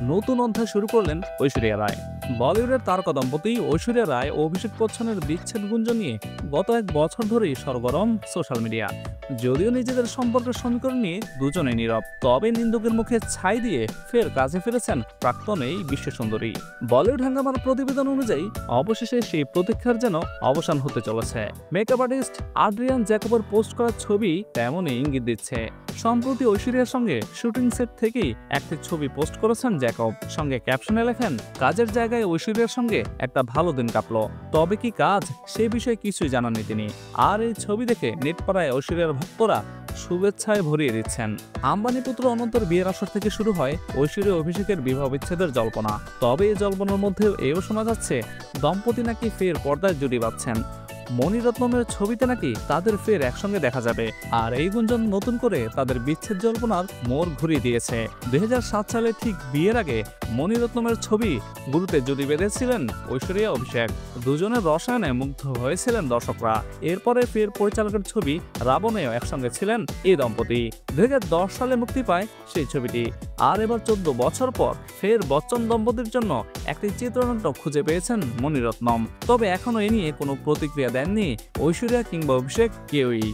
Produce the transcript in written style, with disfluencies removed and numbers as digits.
নতুন অধ্যায় শুরু করলেন ঐশ্বরিয়া রায়। বলিউডের তারকা দম্পতি ঐশ্বরিয়া রায় ও অভিষেক বচ্চনের বিচ্ছেদ গুঞ্জন নিয়ে গত 1 বছর ধরেই সরগরম সোশ্যাল মিডিয়া। যদিও নিজেদের সম্পর্কের সমীকরণ নিয়ে দুজনেই নীরব, তবে নিন্দুকের মুখে ছাই দিয়ে ফের কাজে ফিরেছেন প্রাক্তন এই বিশ্বসুন্দরী। বলিউড হাঙ্গামার প্রতিবেদন অনুযায়ী অবশেষে সেই প্রতীক্ষার যেন অবসান হতে চলেছে। মেকআপ আর্টিস্ট আদ্রিয়ান জ্যাকবের পোস্ট করা ছবি তেমনই ইঙ্গিত দিচ্ছে। সম্প্রতি ঐশ্বরিয়ার সঙ্গে শুটিং সেট থেকেই একটি ছবি পোস্ট করেছেন জ্যাকব, সঙ্গে ক্যাপশনে লেখেন, কাজের জায়গায় ঐশ্বরিয়ার সঙ্গে একটা ভালো দিন কাটলো, তবে কি কাজ সে বিষয়ে কিছুই জানাননি তিনি। আর এই ছবি দেখে নেটপাড়ায় ঐশ্বরিয়ার ভক্তরা শুভেচ্ছায় ভরিয়ে দিচ্ছেন। আম্বানি পুত্র অনন্তর বিয়ের আসর থেকে শুরু হয় ঐশ্বরিয়া অভিষেকের বিবাহ বিচ্ছেদের জল্পনা। তবে এই জল্পনার মধ্যেও এও শোনা যাচ্ছে দম্পতি নাকি ফের পর্দায় জুড়ি বাঁধছেন। মণিরত্নমের ছবিতে নাকি তাদের ফের একসঙ্গে দেখা যাবে। আর এই গুঞ্জন নতুন করে তাদের বিচ্ছেদ জল্পনার মোড় ঘুরিয়ে দিয়েছে। 2007 সালে ঠিক বিয়ের আগে মণিরত্নমের ছবি গুরুতে জুটি বেঁধেছিলেন ঐশ্বরিয়া অভিষেক। দুজনের রসায়নে মুগ্ধ হয়েছিলেন দর্শকরা। এরপরে ফের পরিচালকের ছবি রাবণেও একসঙ্গে ছিলেন এই দম্পতি। 2010 সালে মুক্তি পায় সেই ছবিটি। আর এবার 14 বছর পর ফের বচ্চন দম্পতির জন্য একটি চিত্রনাট্য খুঁজে পেয়েছেন মণিরত্নম। তবে এখনো এ নিয়ে কোনো প্রতিক্রিয়া দেননি ঐশ্বরিয়া কিংবা অভিষেক কেউই।